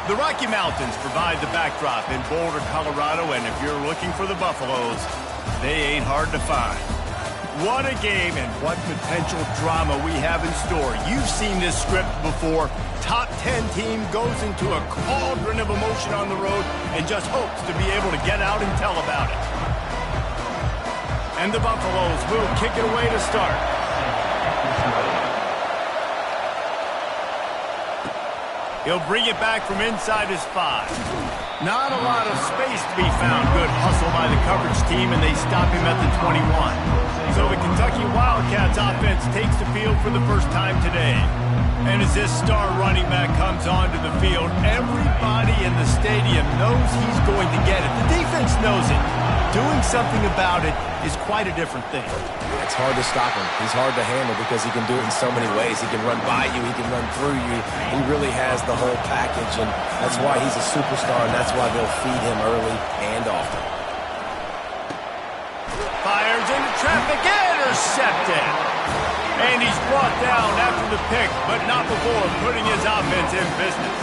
The Rocky Mountains provide the backdrop in Boulder, Colorado, and if you're looking for the Buffaloes, they ain't hard to find. What a game and what potential drama we have in store. You've seen this script before. Top 10 team goes into a cauldron of emotion on the road and just hopes to be able to get out and tell about it. And the Buffaloes will kick it away to start. He'll bring it back from inside his 5. Not a lot of space to be found. Good hustle by the coverage team, and they stop him at the 21. So the Kentucky Wildcats offense takes the field for the first time today. And as this star running back comes onto the field, everybody in the stadium knows he's going to get it. The defense knows it. Doing something about it is quite a different thing. It's hard to stop him. He's hard to handle because he can do it in so many ways. He can run by you. He can run through you. He really has the whole package, and that's why he's a superstar, and that's why they'll feed him early and often. Fires into traffic, intercepted. And he's brought down after the pick, but not before putting his offense in business.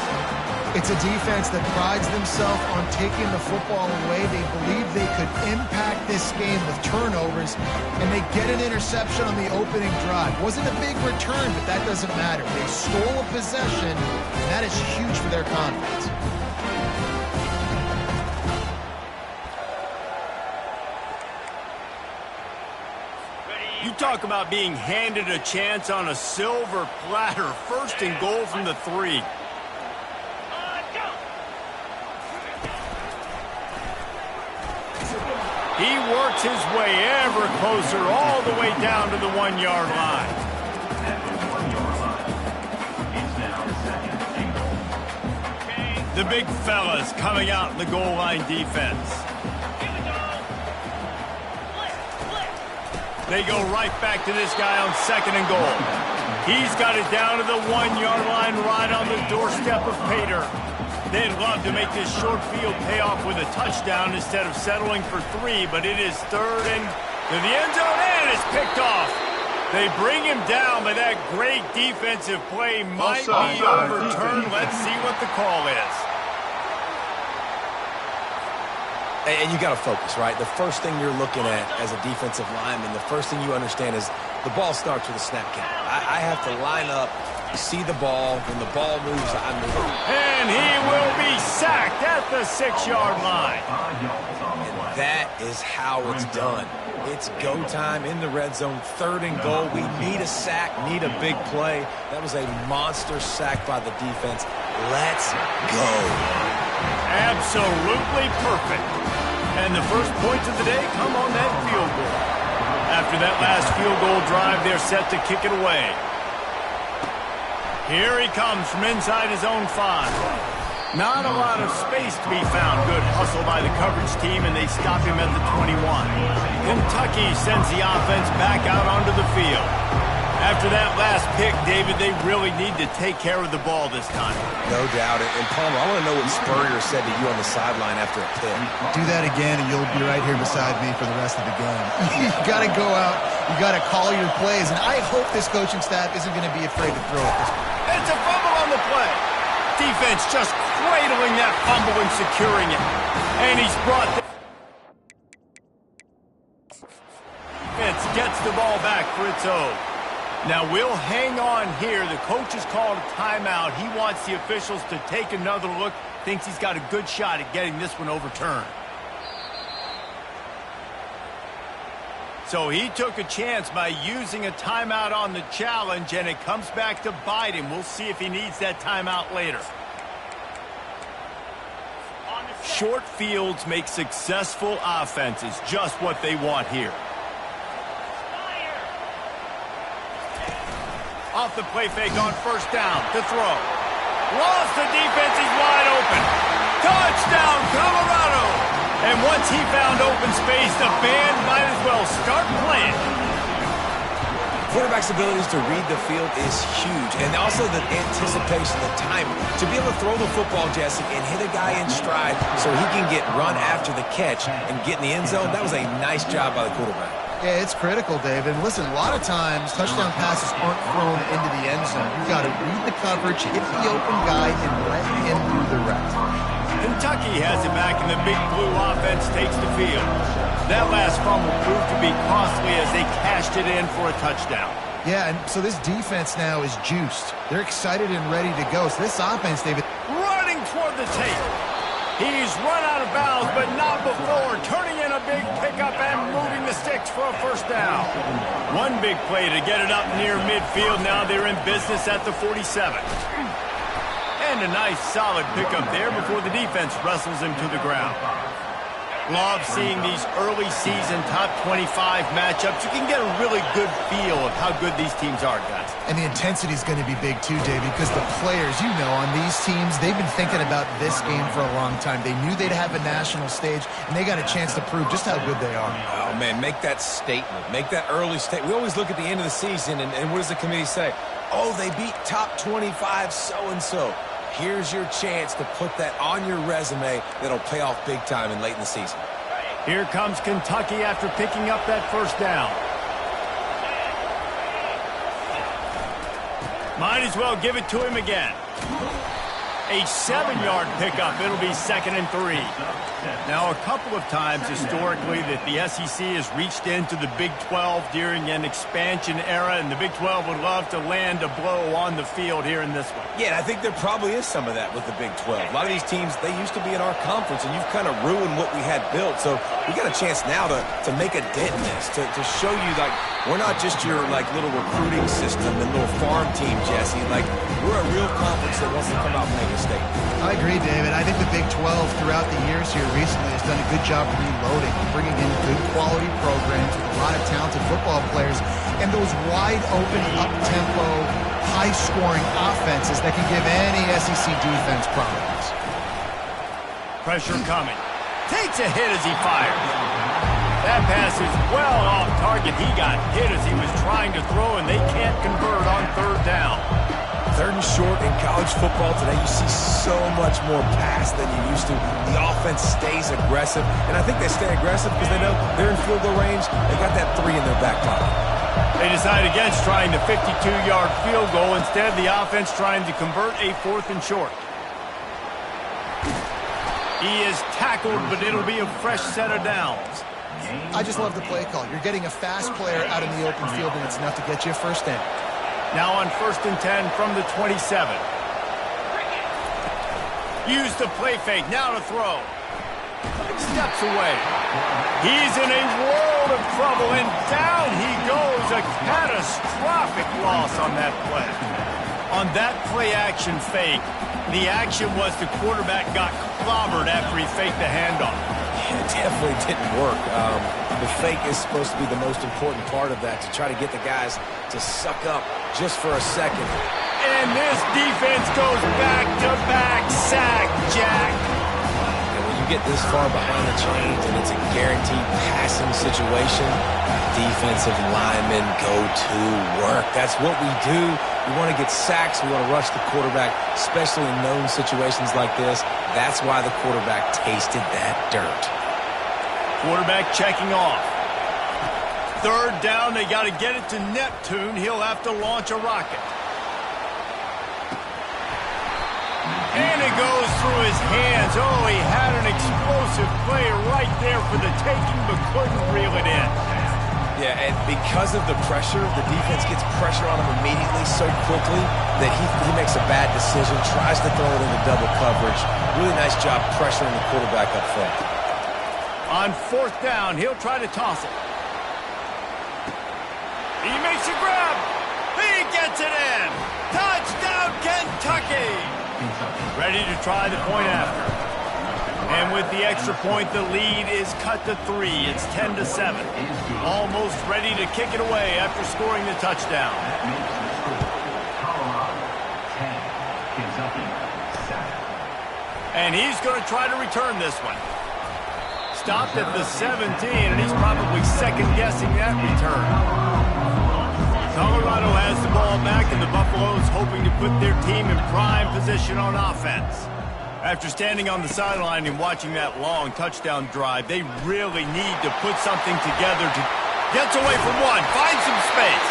It's a defense that prides themselves on taking the football away. They believe they could impact this game with turnovers, and they get an interception on the opening drive. Wasn't a big return, but that doesn't matter. They stole a possession, and that is huge for their confidence. You talk about being handed a chance on a silver platter. First and goal from the 3. He works his way ever closer all the way down to the 1-yard line. The big fellas coming out in the goal line defense. They go right back to this guy on 2nd and goal. He's got it down to the 1-yard line right on the doorstep of Pater. They'd love to make this short field pay off with a touchdown instead of settling for 3, but it is 3rd and to the end zone, and it's picked off. They bring him down, but that great defensive play might be overturned. Let's see what the call is. And you got to focus, right? The first thing you're looking at as a defensive lineman, the first thing you understand is the ball starts with a snap count. I have to line up, see the ball. When the ball moves, I move. And he will be sacked at the 6-yard line. And that is how it's done. It's go time in the red zone, 3rd and goal. We need a sack, need a big play. That was a monster sack by the defense. Let's go. Absolutely perfect. And the first points of the day come on that field goal. After that last field goal drive, they're set to kick it away. Here he comes from inside his own 5. Not a lot of space to be found. Good hustle by the coverage team, and they stop him at the 21. Kentucky sends the offense back out onto the field. After that last pick, David, they really need to take care of the ball this time. No doubt. And Palmer, I want to know what Spurrier said to you on the sideline after a pick. Do that again, and you'll be right here beside me for the rest of the game. You got to go out. You got to call your plays, and I hope this coaching staff isn't going to be afraid to throw it. It's a fumble on the play. Defense just cradling that fumble and securing it. And he's brought the defense gets the ball back for its own. Now we'll hang on here. The coach has called a timeout. He wants the officials to take another look. Thinks he's got a good shot at getting this one overturned. So he took a chance by using a timeout on the challenge, and it comes back to bite him. We'll see if he needs that timeout later. Short fields make successful offenses, just what they want here. Off the play fake on 1st down to throw. Lost the defense, he's wide open. Touchdown, Colorado! And once he found open space, the band might as well start playing. Quarterback's abilities to read the field is huge, and also the anticipation, the timing. To be able to throw the football, Jesse, and hit a guy in stride so he can get run after the catch and get in the end zone, that was a nice job by the quarterback. Yeah, it's critical, David. And listen, a lot of times touchdown passes aren't thrown into the end zone. You've got to read the coverage, hit the open guy, and let him do the rest. Kentucky has it back, and the Big Blue offense takes the field. That last fumble proved to be costly as they cashed it in for a touchdown. Yeah, and so this defense now is juiced. They're excited and ready to go. So this offense, David, running toward the tape. He's run out of bounds, but not before. Turning in a big pickup and moving the sticks for a first down. One big play to get it up near midfield. Now they're in business at the 47. And a nice solid pickup there before the defense wrestles him to the ground. Love seeing these early season top 25 matchups. You can get a really good feel of how good these teams are, guys. and the intensity is going to be big too, Davey, because the players, you know, on these teams, they've been thinking about this game for a long time. They knew they'd have a national stage, and they got a chance to prove just how good they are. Oh, man, make that statement. Make that early statement. We always look at the end of the season, and what does the committee say? Oh, they beat top 25 so-and-so. Here's your chance to put that on your resume that'll pay off big time and late in the season. Here comes Kentucky after picking up that first down. Might as well give it to him again. A 7-yard pickup. It'll be 2nd and 3. Now, a couple of times historically that the SEC has reached into the Big 12 during an expansion era, and the Big 12 would love to land a blow on the field here in this one. Yeah, and I think there probably is some of that with the Big 12. A lot of these teams, they used to be in our conference, and you've kind of ruined what we had built. So we got a chance now to make a dent in this, to show you, like, we're not just your, like, little recruiting system and little farm team, Jesse. Like, we're a real conference that wants to come out and make a statement. I agree, David. I think the Big 12 throughout the years here recently has done a good job reloading, bringing in good quality programs with a lot of talented football players and those wide-open, up-tempo, high-scoring offenses that can give any SEC defense problems. Pressure coming. Takes a hit as he fires. That pass is well off target. He got hit as he was trying to throw, and they can't convert on 3rd down. 3rd and short in college football today, you see so much more pass than you used to. The offense stays aggressive, and I think they stay aggressive because they know they're in field goal range. They got that 3 in their back pocket. They decide against trying the 52-yard field goal. Instead, the offense trying to convert a 4th and short. He is tackled, but it'll be a fresh set of downs. I just love the play call. You're getting a fast player out in the open field, and it's enough to get you a first down. Now on 1st and 10 from the 27. Use the play fake. Now to throw. Steps away. He's in a world of trouble, and down he goes. A catastrophic loss on that play. On that play-action fake, the action was the quarterback got clobbered after he faked the handoff. It definitely didn't work. The fake is supposed to be the most important part of that, to try to get the guys to suck up just for a second. And this defense goes back-to-back sack, Jack. And when you get this far behind the chains and it's a guaranteed passing situation, defensive linemen go to work. That's what we do. We want to get sacks. We want to rush the quarterback, especially in known situations like this. That's why the quarterback tasted that dirt. Quarterback checking off. 3rd down, they got to get it to Neptune. He'll have to launch a rocket. And it goes through his hands. Oh, he had an explosive play right there for the taking, but couldn't reel it in. Yeah, and because of the pressure, the defense gets pressure on him immediately so quickly that he makes a bad decision, tries to throw it into double coverage. Really nice job pressuring the quarterback up front. On 4th down, he'll try to toss it. He makes a grab. He gets it in. Touchdown, Kentucky. Ready to try the point after. And with the extra point, the lead is cut to 3. It's 10-7. Almost ready to kick it away after scoring the touchdown. And he's going to try to return this one. Stopped at the 17, and he's probably second-guessing that return. Colorado has the ball back, and the Buffaloes hoping to put their team in prime position on offense. After standing on the sideline and watching that long touchdown drive, they really need to put something together to Gets away from one, finds some space.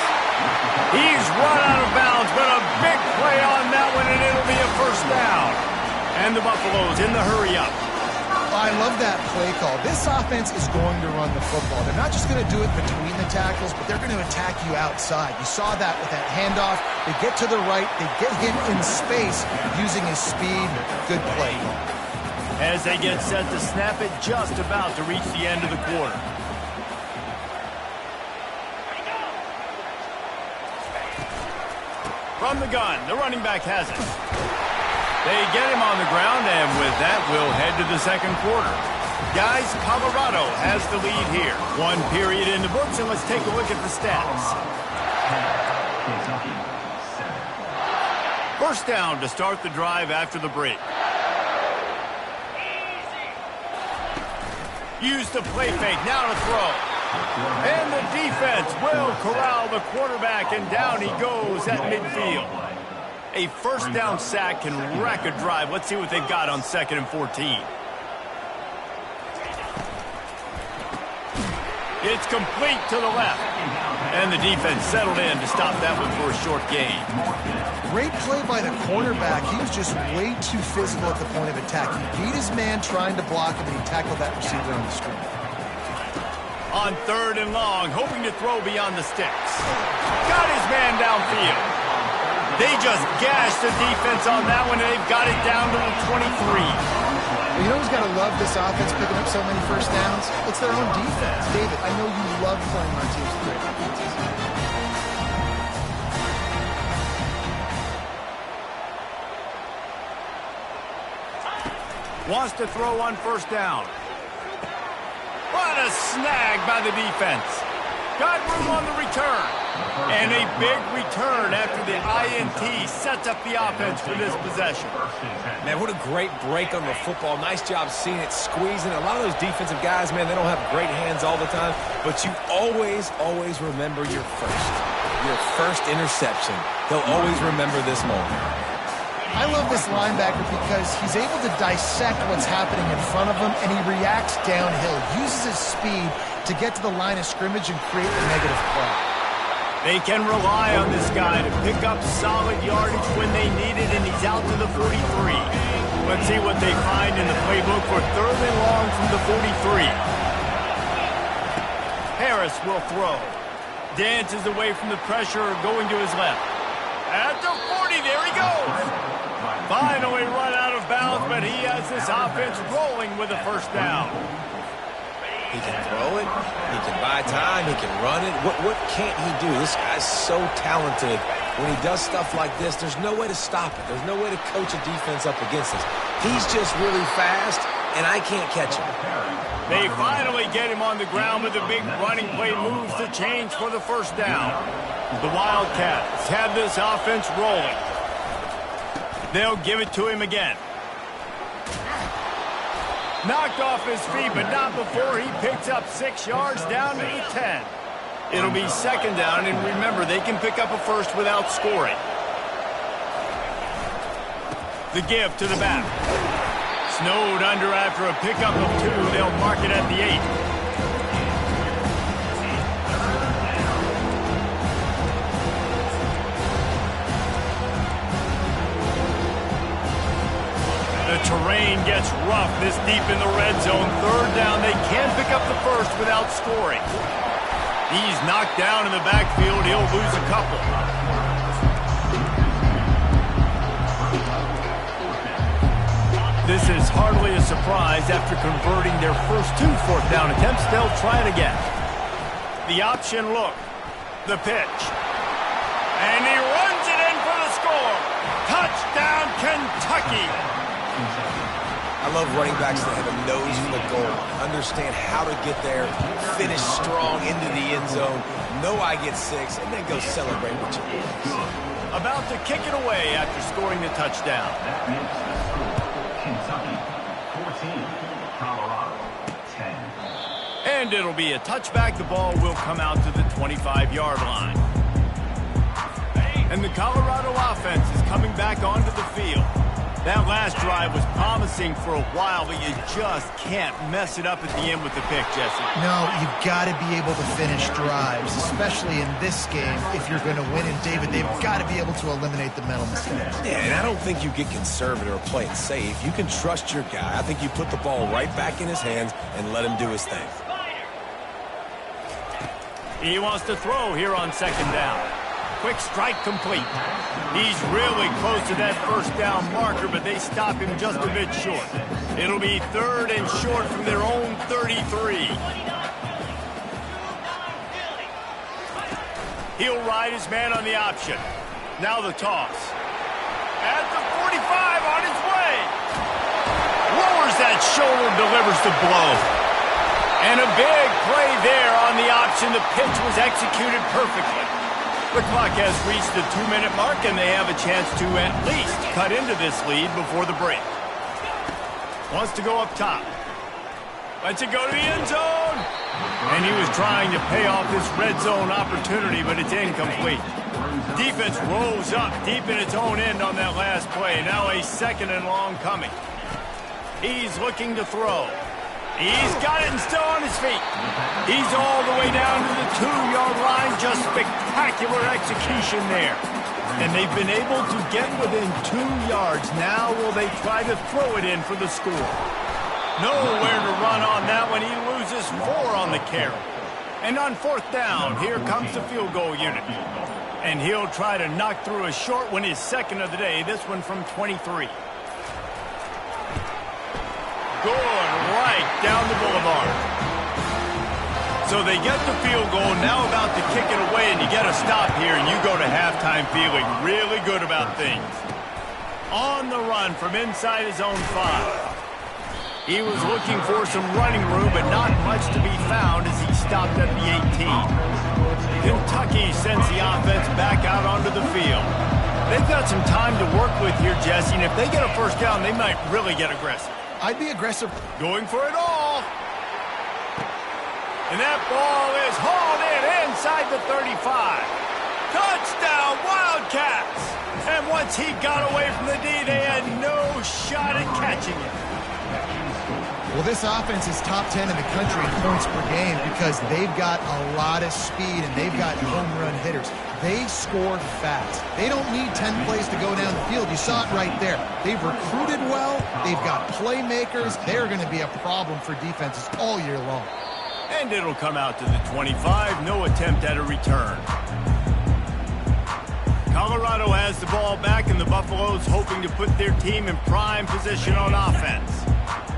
He's run out of bounds, but a big play on that one, and it'll be a first down. And the Buffaloes in the hurry-up. I love that play call. This offense is going to run the football. They're not just going to do it between the tackles, but they're going to attack you outside. You saw that with that handoff. They get to the right. They get him in space using his speed. Good play. As they get set to snap it, just about to reach the end of the quarter. From the gun, the running back has it. They get him on the ground, and with that, we'll head to the second quarter. Guys, Colorado has the lead here. One period in the books, and let's take a look at the stats. First down to start the drive after the break. Use the play fake, now to throw. And the defense will corral the quarterback, and down he goes at midfield. A first down sack can wreck a drive. Let's see what they've got on 2nd and 14. It's complete to the left. And the defense settled in to stop that one for a short gain. Great play by the cornerback. He was just way too physical at the point of attack. He beat his man trying to block him, and he tackled that receiver on the screen. On 3rd and long, hoping to throw beyond the sticks. Got his man downfield. They just gashed the defense on that one, and they've got it down to the 23. You know who's got to love this offense picking up so many first downs? It's their own defense. David, I know you love playing on teams with great defenses. Wants to throw on first down. What a snag by the defense. Got room on the return. And a big return after the INT sets up the offense for this possession. Man, what a great break on the football. Nice job seeing it, squeezing. A lot of those defensive guys, man, they don't have great hands all the time, but you always, always remember your first interception. He'll always remember this moment. I love this linebacker because he's able to dissect what's happening in front of him, and he reacts downhill, uses his speed to get to the line of scrimmage and create a negative play. They can rely on this guy to pick up solid yardage when they need it, and he's out to the 43. Let's see what they find in the playbook for 3rd and long from the 43. Harris will throw. Dances away from the pressure, going to his left. At the 40, there he goes. Finally run out of bounds, but he has this offense rolling with a first down. He can throw it, he can buy time, he can run it. What can't he do? This guy's so talented. When he does stuff like this, there's no way to stop it. There's no way to coach a defense up against this. He's just really fast, and I can't catch him. They finally get him on the ground with a big running play, moves the chains for the first down. The Wildcats have this offense rolling. They'll give it to him again. Knocked off his feet, but not before he picks up 6 yards down to the 10. It'll be 2nd down, and remember, they can pick up a first without scoring. The give to the back. Snowed under after a pickup of 2. They'll mark it at the 8. The terrain gets rough this deep in the red zone. 3rd down, they can pick up the first without scoring. He's knocked down in the backfield. He'll lose a couple. This is hardly a surprise. After converting their first 2 4th down attempts, they'll try it again. The option look. The pitch. And he runs it in for the score. Touchdown, Kentucky. I love running backs that have a nose for the goal, understand how to get there, finish strong into the end zone, know I get 6, and then go celebrate with your boys. About to kick it away after scoring the touchdown. Kentucky 14, Colorado 10. And it'll be a touchback. The ball will come out to the 25-yard line. And the Colorado offense is coming back onto the field. That last drive was promising for a while, but you just can't mess it up at the end with the pick, Jesse. No, you've got to be able to finish drives, especially in this game. If you're going to win, and David, they've got to be able to eliminate the mental mistakes. Yeah, and I don't think you get conservative or play it safe. You can trust your guy. I think you put the ball right back in his hands and let him do his thing. He wants to throw here on second down. Quick strike complete. He's really close to that first down marker, but they stop him just a bit short. It'll be 3rd and short from their own 33. He'll ride his man on the option. Now the toss. At the 45 on his way. Lowers that shoulder, delivers the blow. And a big play there on the option. The pitch was executed perfectly. The clock has reached the 2-minute mark, and they have a chance to at least cut into this lead before the break. Wants to go up top. Lets it go to the end zone. And he was trying to pay off this red zone opportunity, but it's incomplete. Defense rolls up deep in its own end on that last play. Now a 2nd and long coming. He's looking to throw. He's got it and still on his feet. He's all the way down to the 2-yard line. Just spectacular execution there. And they've been able to get within 2 yards. Now will they try to throw it in for the score? Nowhere to run on that one. He loses 4 on the carry. And on 4th down, here comes the field goal unit. And he'll try to knock through a short one, his 2nd of the day. This one from 23. Good, right down the boulevard. So they get the field goal, now about to kick it away, and you get a stop here, and you go to halftime feeling really good about things. On the run from inside his own 5. He was looking for some running room, but not much to be found as he stopped at the 18. Kentucky sends the offense back out onto the field. They've got some time to work with here, Jesse, and if they get a first down, they might really get aggressive. I'd be aggressive. Going for it all. And that ball is hauled in inside the 35. Touchdown, Wildcats! And once he got away from the D, they had no shot at catching it. Well, this offense is top 10 in the country in points per game because they've got a lot of speed and they've got home run hitters. They score fast. They don't need 10 plays to go down the field. You saw it right there. They've recruited well. They've got playmakers. They're going to be a problem for defenses all year long. And it'll come out to the 25. No attempt at a return. Colorado has the ball back, and the Buffaloes hoping to put their team in prime position on offense.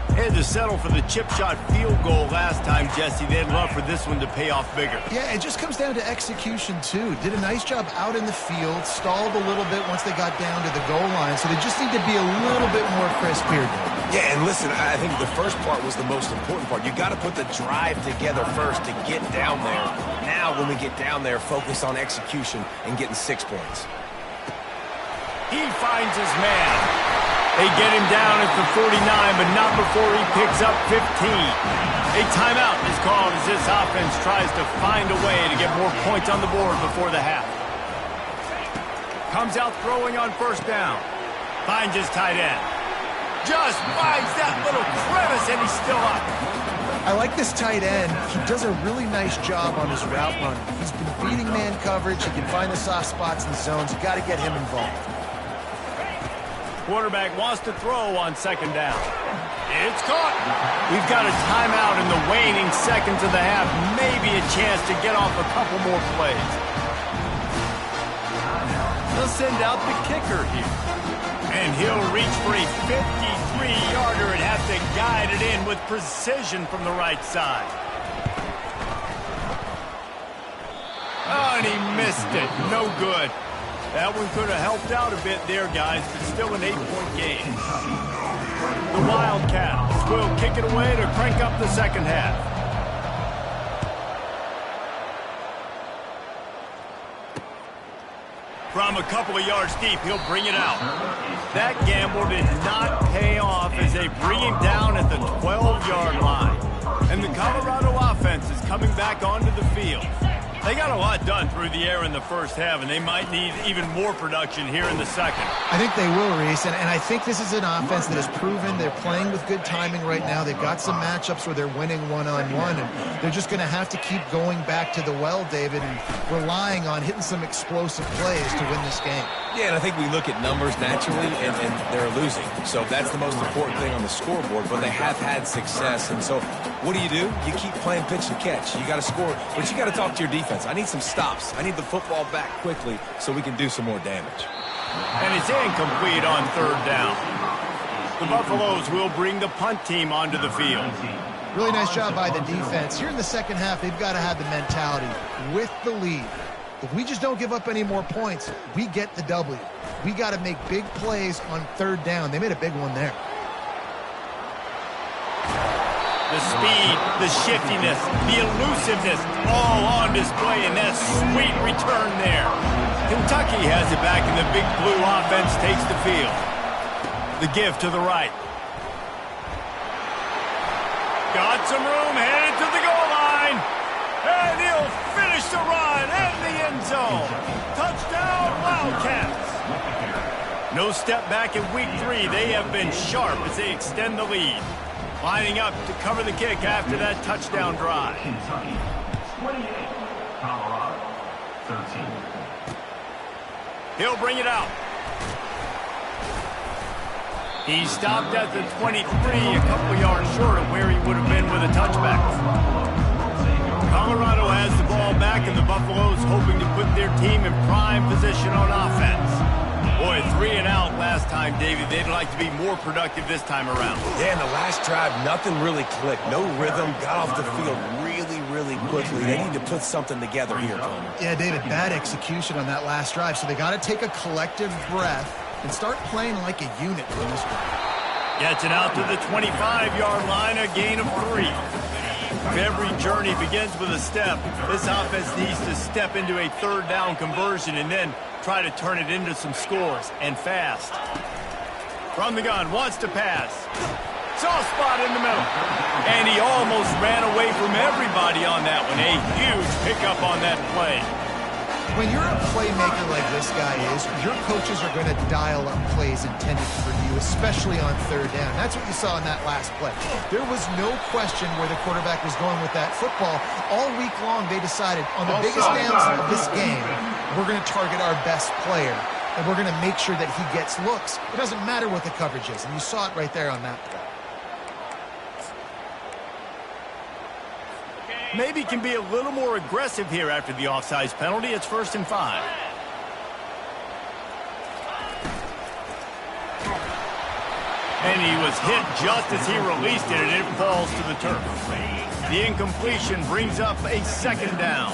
They had to settle for the chip shot field goal last time, Jesse. They'd love for this one to pay off bigger. Yeah, it just comes down to execution, too. Did a nice job out in the field, stalled a little bit once they got down to the goal line, so they just need to be a little bit more crisp here. Yeah, and listen, I think the first part was the most important part. You got to put the drive together first to get down there. Now, when we get down there, focus on execution and getting 6 points. He finds his man. They get him down at the 49, but not before he picks up 15. A timeout is called as this offense tries to find a way to get more points on the board before the half. Comes out throwing on first down. Finds his tight end. Just finds that little crevice, and he's still up. I like this tight end. He does a really nice job on his route run. He's been beating man coverage. He can find the soft spots in the zones. You got to get him involved. Quarterback wants to throw on second down. It's caught. We've got a timeout in the waning seconds of the half. Maybe a chance to get off a couple more plays. They'll send out the kicker here. And he'll reach for a 53-yarder and have to guide it in with precision from the right side. Oh, and he missed it. No good. That one could have helped out a bit there, guys, but still an 8-point game. The Wildcats will kick it away to crank up the second half. From a couple of yards deep, he'll bring it out. That gamble did not pay off as they bring him down at the 12-yard line. And the Colorado offense is coming back onto the field. They got a lot done through the air in the first half, and they might need even more production here in the second. I think they will, Reese, and I think this is an offense that has proven they're playing with good timing right now. They've got some matchups where they're winning one-on-one, and they're just going to have to keep going back to the well, David, and relying on hitting some explosive plays to win this game. Yeah, and I think we look at numbers naturally, and they're losing. So that's the most important thing on the scoreboard, but they have had success. And so what do? You keep playing pitch and catch. You got to score, but you got to talk to your defense. I need some stops. I need the football back quickly so we can do some more damage. And it's incomplete on third down. The Buffaloes will bring the punt team onto the field. Really nice job by the defense. Here in the second half, they've got to have the mentality with the lead. If we just don't give up any more points, we get the W. We got to make big plays on third down. They made a big one there. The speed, the shiftiness, the elusiveness, all on display in that sweet return there. Kentucky has it back, and the big blue offense takes the field. The give to the right. Got some room, headed to the goal line. And he'll finish the run in the end zone. Touchdown, Wildcats. No step back in week 3. They have been sharp as they extend the lead. Lining up to cover the kick after that touchdown drive. Kentucky 28, Colorado 13. He'll bring it out. He stopped at the 23, a couple yards short of where he would have been with a touchback. Colorado has the ball back, and the Buffaloes hoping to put their team in prime position on offense. Boy, 3 and out last time, David. They'd like to be more productive this time around. Yeah, in the last drive, nothing really clicked. No rhythm. Got off the field really quickly. They need to put something together here, Palmer. Yeah, David, bad execution on that last drive. So they got to take a collective breath and start playing like a unit in this one. Gets it out to the 25-yard line, a gain of 3. If every journey begins with a step, this offense needs to step into a third down conversion and then try to turn it into some scores, and fast. From the gun, wants to pass. Soft spot in the middle. And he almost ran away from everybody on that one. A huge pickup on that play. When you're a playmaker like this guy is, your coaches are going to dial up plays intended for you, especially on third down. That's what you saw in that last play. There was no question where the quarterback was going with that football. All week long, they decided on the biggest downs of this game, we're going to target our best player, and we're going to make sure that he gets looks. It doesn't matter what the coverage is, and you saw it right there on that play. Maybe can be a little more aggressive here after the offsides penalty. It's 1st and 5. And he was hit just as he released it, and it falls to the turf. The incompletion brings up a 2nd down.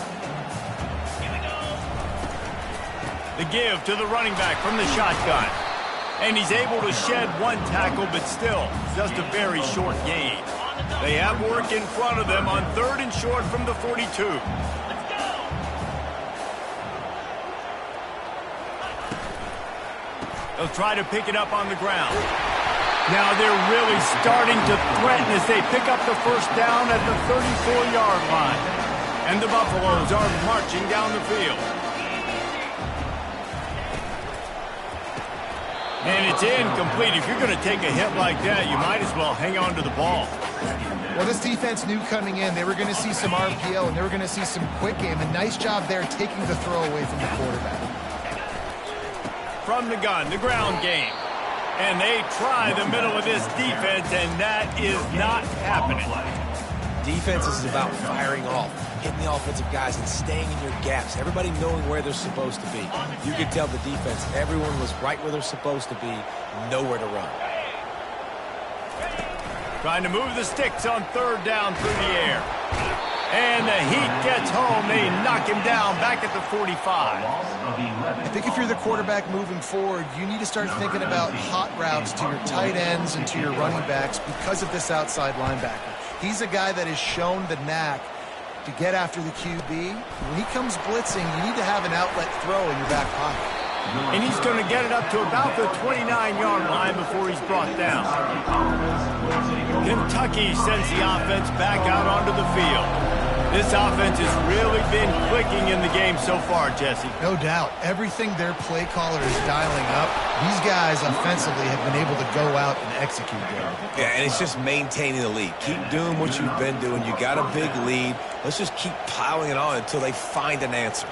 The give to the running back from the shotgun. And he's able to shed 1 tackle, but still just a very short gain. They have work in front of them on 3rd and short from the 42. They'll try to pick it up on the ground. Now they're really starting to threaten as they pick up the 1st down at the 34-yard line. And the Buffaloes are marching down the field. And it's incomplete. If you're going to take a hit like that, you might as well hang on to the ball. Well, this defense knew coming in they were going to see some RPO and they were going to see some quick game. A nice job there taking the throw away from the quarterback. From the gun, the ground game. And they try the middle of this defense, and that is not happening. Defense is about firing off, hitting the offensive guys and staying in your gaps. Everybody knowing where they're supposed to be. You could tell the defense, everyone was right where they're supposed to be, nowhere to run. Trying to move the sticks on 3rd down through the air. And the heat gets home. They knock him down back at the 45. I think if you're the quarterback moving forward, you need to start thinking about hot routes to your tight ends and to your running backs because of this outside linebacker. He's a guy that has shown the knack to get after the QB. When he comes blitzing, you need to have an outlet throw in your back pocket. And he's going to get it up to about the 29-yard line before he's brought down. Kentucky sends the offense back out onto the field. This offense has really been clicking in the game so far, Jesse. No doubt. Everything their play caller is dialing up, these guys offensively have been able to go out and execute there. Yeah, and it's just maintaining the lead. Keep doing what you've been doing. You got a big lead. Let's just keep piling it on until they find an answer.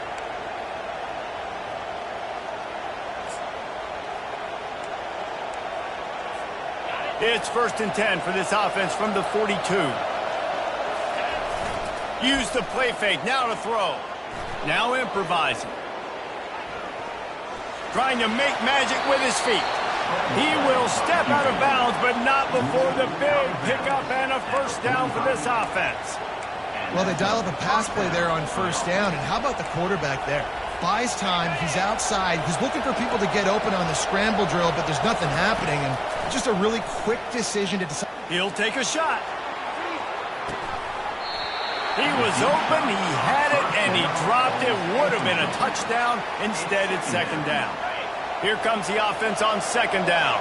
It's 1st and 10 for this offense from the 42. Use the play fake, now to throw. Now improvising. Trying to make magic with his feet. He will step out of bounds, but not before the big pickup and a first down for this offense. Well, they dial up a pass play there on 1st down, and how about the quarterback there? Buys time, he's outside, he's looking for people to get open on the scramble drill, but there's nothing happening, and just a really quick decision to decide. He'll take a shot. He was open, he had it, and he dropped it. Would have been a touchdown. Instead, it's 2nd down. Here comes the offense on 2nd down.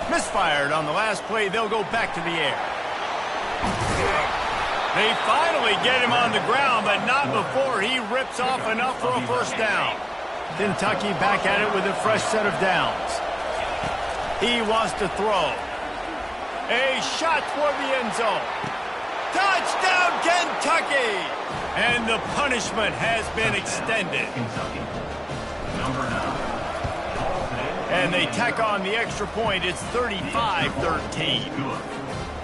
Misfired on the last play. They'll go back to the air. They finally get him on the ground, but not before he rips off enough for a first down. Kentucky back at it with a fresh set of downs. He wants to throw. A shot toward the end zone. Touchdown, Kentucky! And the punishment has been extended. Number 9. And they tack on the extra point. It's 35-13.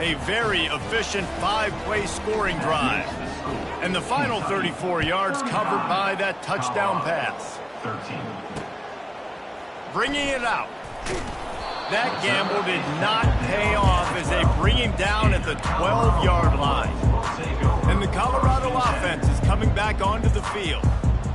A very efficient 5-play scoring drive. And the final 34 yards covered by that touchdown pass. 13. Bringing it out. That gamble did not pay off as they bring him down at the 12-yard line. And the Colorado offense is coming back onto the field.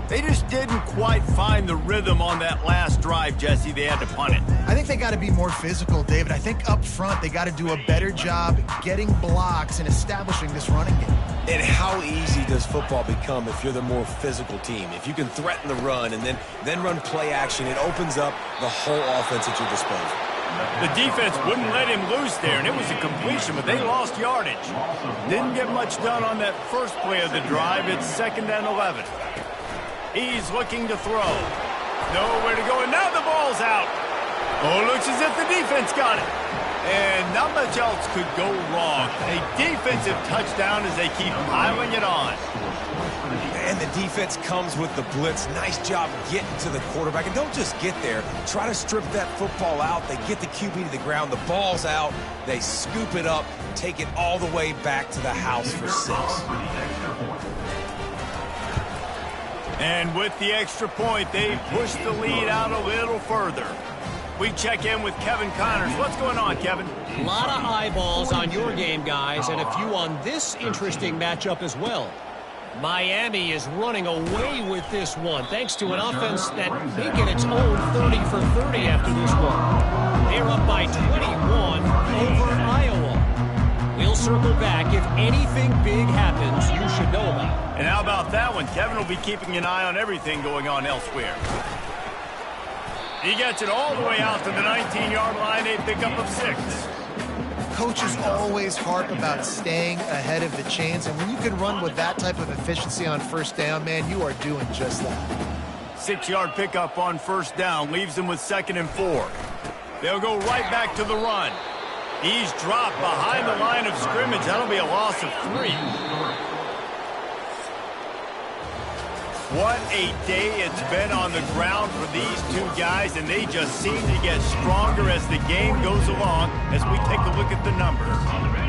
They just didn't quite find the rhythm on that last drive, Jesse. They had to punt it. I think they got to be more physical, David. I think up front they got to do a better job getting blocks and establishing this running game. And how easy does football become if you're the more physical team? If you can threaten the run and then run play action, it opens up the whole offense at your disposal. The defense wouldn't let him loose there, and it was a completion, but they lost yardage. Didn't get much done on that first play of the drive. It's 2nd and 11. He's looking to throw. Nowhere to go, and now the ball's out. Oh, looks as if the defense got it. And not much else could go wrong. A defensive touchdown as they keep piling it on. And the defense comes with the blitz. Nice job getting to the quarterback. And don't just get there. Try to strip that football out. They get the QB to the ground. The ball's out. They scoop it up, take it all the way back to the house for 6. And with the extra point, they push the lead out a little further. We check in with Kevin Connors. What's going on, Kevin? A lot of eyeballs on your game, guys, and a few on this interesting matchup as well. Miami is running away with this one, thanks to an offense that may get its own 30 for 30 after this one. They're up by 21 over Iowa. We'll circle back. If anything big happens, you should know about it. And how about that one? Kevin will be keeping an eye on everything going on elsewhere. He gets it all the way out to the 19-yard line, a pickup of 6. Coaches always harp about staying ahead of the chains, and when you can run with that type of efficiency on 1st down, man, you are doing just that. 6-yard pickup on 1st down leaves them with 2nd and 4. They'll go right back to the run. He's dropped behind the line of scrimmage. That'll be a loss of 3. What a day it's been on the ground for these two guys, and they just seem to get stronger as the game goes along as we take a look at the numbers.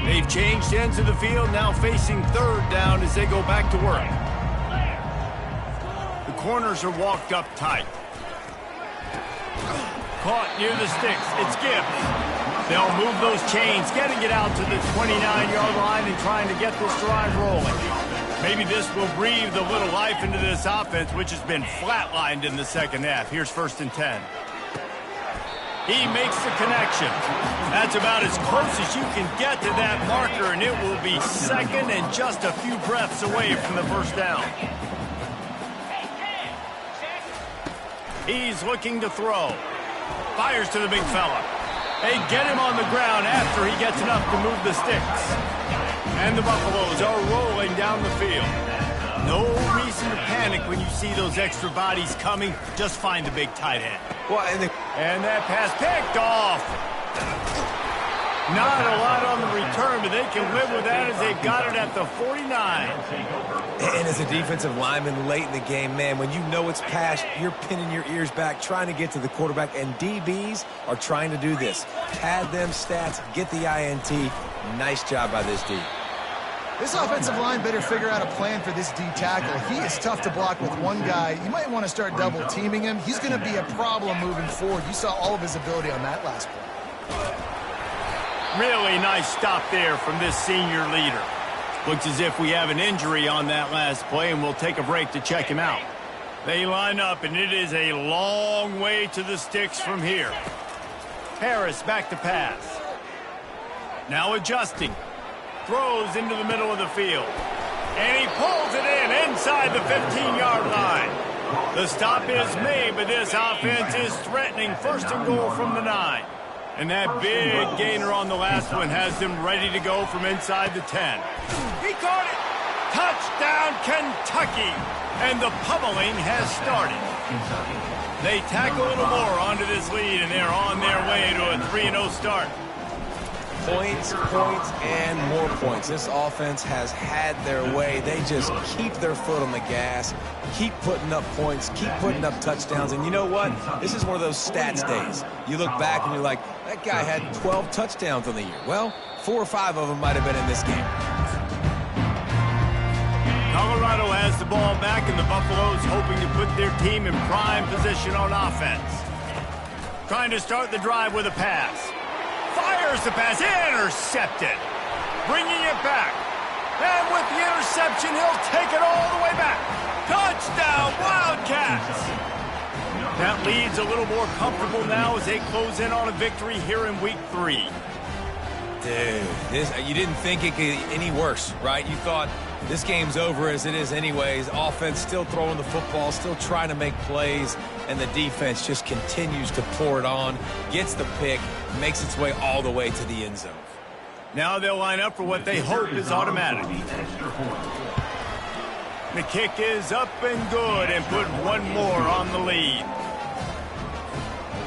They've changed ends of the field, now facing 3rd down as they go back to work. The corners are walked up tight. Caught near the sticks. It's Gibbs. They'll move those chains, getting it out to the 29-yard line and trying to get this drive rolling. Maybe this will breathe a little life into this offense, which has been flatlined in the 2nd half. Here's 1st and 10. He makes the connection. That's about as close as you can get to that marker, and it will be 2nd and just a few breaths away from the 1st down. He's looking to throw. Fires to the big fella. They get him on the ground after he gets enough to move the sticks. And the Buffaloes are rolling down the field. No reason to panic when you see those extra bodies coming. Just find the big tight end. Well, and that pass picked off. Not a lot on the return, but they can live with that as they've got it at the 49. And as a defensive lineman late in the game, man, when you know it's past, you're pinning your ears back, trying to get to the quarterback, and DBs are trying to do this. Pad them stats, get the INT. Nice job by this D. This offensive line better figure out a plan for this D tackle. He is tough to block with one guy. You might want to start double teaming him. He's going to be a problem moving forward. You saw all of his ability on that last play. Really nice stop there from this senior leader. Looks as if we have an injury on that last play, and we'll take a break to check him out. They line up, and it is a long way to the sticks from here. Harris back to pass. Now adjusting. Throws into the middle of the field. And he pulls it in inside the 15-yard line. The stop is made, but this offense is threatening first and goal from the 9. And that big gainer on the last one has them ready to go from inside the 10. He caught it! Touchdown, Kentucky! And the pummeling has started. They tack a little more onto this lead, and they're on their way to a 3-0 start. Points, points, and more points. This offense has had their way. They just keep their foot on the gas, keep putting up points, keep putting up touchdowns. And you know what? This is one of those stats days. You look back and you're like, that guy had 12 touchdowns on the year. Well, 4 or 5 of them might have been in this game. Colorado has the ball back, and the Buffaloes hoping to put their team in prime position on offense. Trying to start the drive with a pass. Fires the pass, intercepted. Bringing it back. And with the interception, he'll take it all the way back. Touchdown, Wildcats! That lead's a little more comfortable now as they close in on a victory here in Week 3. Dude, you didn't think it could get any worse, right? You thought this game's over as it is anyways. Offense still throwing the football, still trying to make plays, and the defense just continues to pour it on, gets the pick, makes its way all the way to the end zone. Now they'll line up for what they hope is automatic. The kick is up and good and put one more on the lead.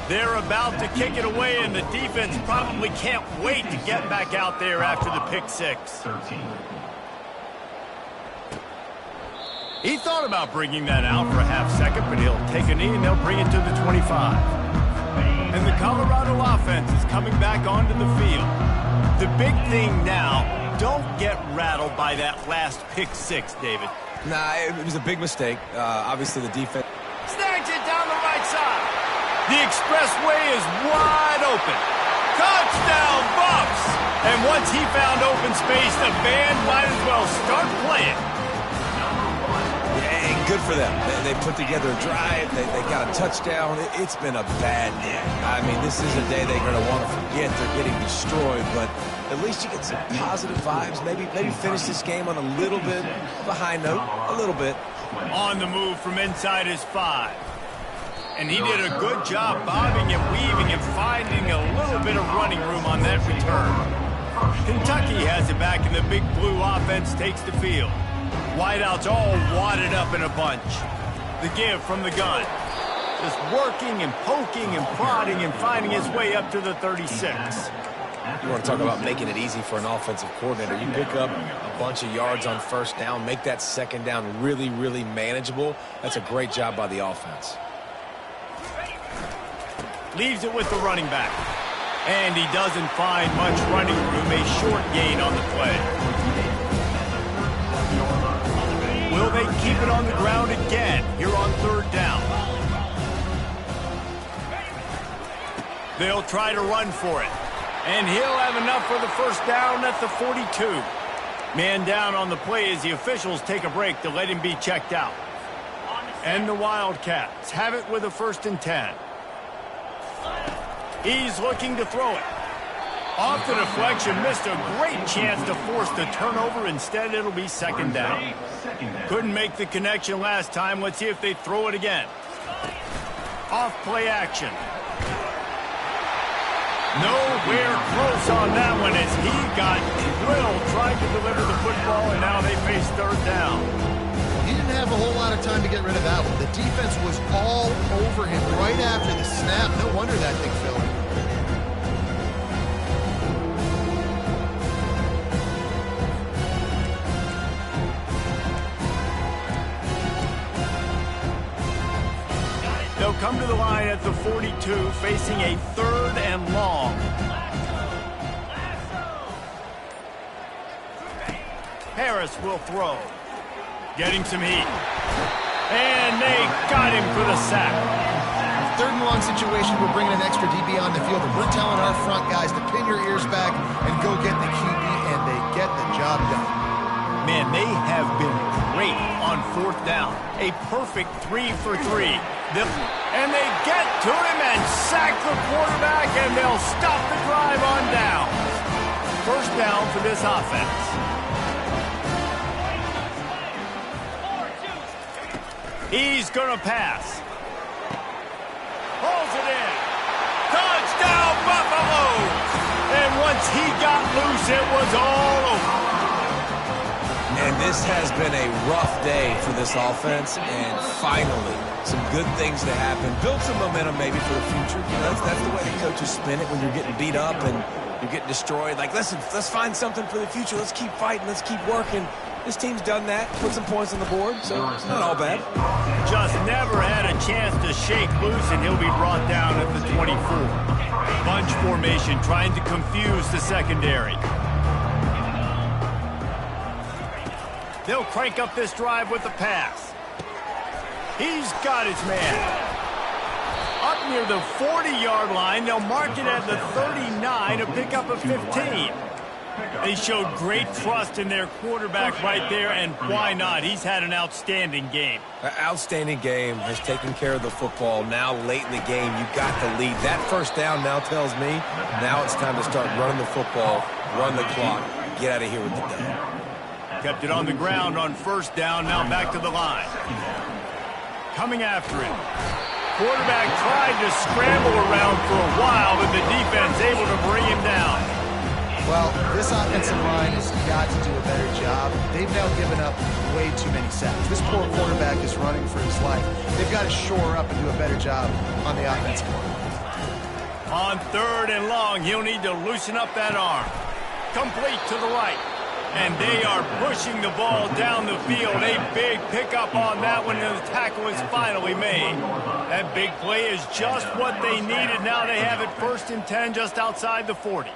They're about to kick it away, and the defense probably can't wait to get back out there after the pick six. He thought about bringing that out for a half second, but he'll take a knee and they'll bring it to the 25. And the Colorado offense is coming back onto the field. The big thing now, don't get rattled by that last pick six, David. Nah, it was a big mistake. Obviously, the defense Snags it down the right side. The expressway is wide open. Touchdown, Buffs! And once he found open space, the band might as well start playing. Yeah, good for them. They put together a drive. They got a touchdown. It's been a bad day. I mean, this is a day they're going to want to forget. They're getting destroyed, but at least you get some positive vibes. Maybe finish this game on a little bit of a high note, a little bit. On the move from inside his 5. And he did a good job bobbing and weaving and finding a little bit of running room on that return. Kentucky has it back, and the big blue offense takes the field. Wideouts all wadded up in a bunch. The give from the gun. Just working and poking and prodding and finding his way up to the 36. You want to talk about making it easy for an offensive coordinator. You pick up a bunch of yards on first down, make that second down really, really manageable. That's a great job by the offense. Leaves it with the running back. And he doesn't find much running room. A short gain on the play. Will they keep it on the ground again here on third down? They'll try to run for it. And he'll have enough for the first down at the 42. Man down on the play as the officials take a break to let him be checked out. And the Wildcats have it with a 1st and 10. He's looking to throw it. Off the deflection, missed a great chance to force the turnover. Instead, it'll be second down. Couldn't make the connection last time. Let's see if they throw it again. Off play action. Nowhere close on that one as he got drilled trying to deliver the third down. He didn't have a whole lot of time to get rid of that one. The defense was all over him right after the snap. No wonder that thing fell. They'll come to the line at the 42, facing a third and long. Harris will throw. Getting some heat. And they got him for the sack. Third and long situation, we're bringing an extra DB on the field, and we're telling our front guys to pin your ears back and go get the QB, and they get the job done. Man, they have been great on fourth down. A perfect 3 for 3. And they get to him and sack the quarterback, and they'll stop the drive on down. First down for this offense. He's going to pass. Pulls it in. Touchdown, Buffalo! And once he got loose, it was all over. And this has been a rough day for this offense, and finally, some good things to happen. Build some momentum maybe for the future. You know, that's the way the coaches spin it when you're getting beat up and you're getting destroyed. Like, listen, let's find something for the future. Let's keep fighting. Let's keep working. This team's done that, put some points on the board, so it's not all bad. Just never had a chance to shake loose, and he'll be brought down at the 24. Bunch formation, trying to confuse the secondary. They'll crank up this drive with the pass. He's got his man. Up near the 40-yard line, they'll mark it at the 39 to pick up a 15. They showed great trust in their quarterback right there, and why not? He's had an outstanding game. An outstanding game, has taken care of the football. Now, late in the game, you got the lead. That first down now tells me now it's time to start running the football, run the clock, get out of here with the dub. Kept it on the ground on first down, now back to the line. Coming after it. Quarterback tried to scramble around for a while, but the defense able to bring him down. Well, this offensive line has got to do a better job. They've now given up way too many sacks. This poor quarterback is running for his life. They've got to shore up and do a better job on the offensive line. On third and long, he'll need to loosen up that arm. Complete to the right. And they are pushing the ball down the field. A big pickup on that one, and the tackle is finally made. That big play is just what they needed. Now they have it 1st and 10 just outside the 40.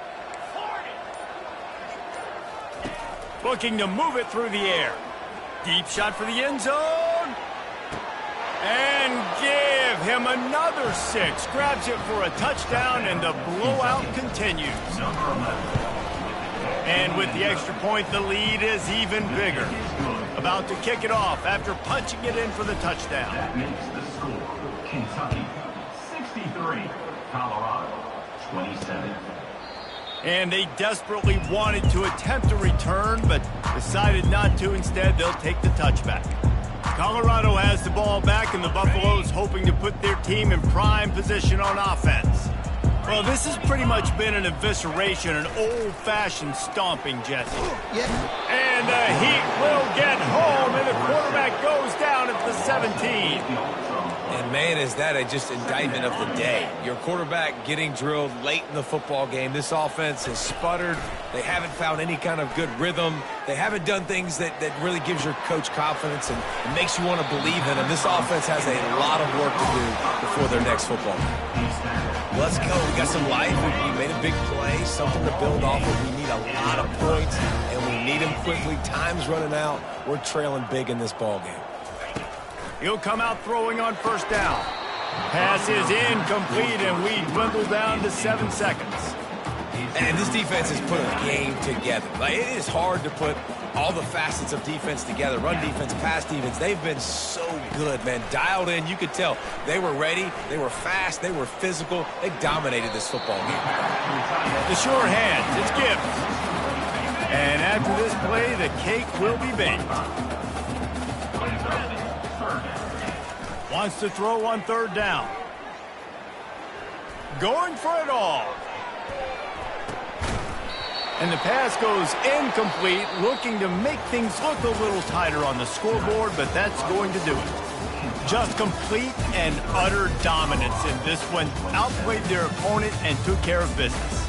Looking to move it through the air. Deep shot for the end zone. And give him another 6. Grabs it for a touchdown, and the blowout continues. And with the extra point, the lead is even bigger. About to kick it off after punching it in for the touchdown. That makes the score Kentucky 63, Colorado 27. And they desperately wanted to attempt a return, but decided not to. Instead, they'll take the touchback. Colorado has the ball back, and the Buffaloes hoping to put their team in prime position on offense. Well, this has pretty much been an evisceration, an old-fashioned stomping, Jesse. Yeah. And the Heat will get home, and the quarterback goes down at the 17. And, man, is that a just indictment of the day. Your quarterback getting drilled late in the football game. This offense has sputtered. They haven't found any kind of good rhythm. They haven't done things that really gives your coach confidence and makes you want to believe in them. This offense has a lot of work to do before their next football game. Let's go. We got some life. We made a big play, something to build off of. We need a lot of points, and we need them quickly. Time's running out. We're trailing big in this ball game. He'll come out throwing on first down. Pass is incomplete, and we dwindle down to 7 seconds. And this defense has put a game together. Like, it is hard to put all the facets of defense together. Run defense, pass defense. They've been so good, man. Dialed in. You could tell they were ready. They were fast. They were physical. They dominated this football game. The sure hands. It's Gibbs. And after this play, the cake will be baked. Wants to throw on third down. Going for it all. And the pass goes incomplete, looking to make things look a little tighter on the scoreboard, but that's going to do it. Just complete and utter dominance in this one. Outplayed their opponent and took care of business.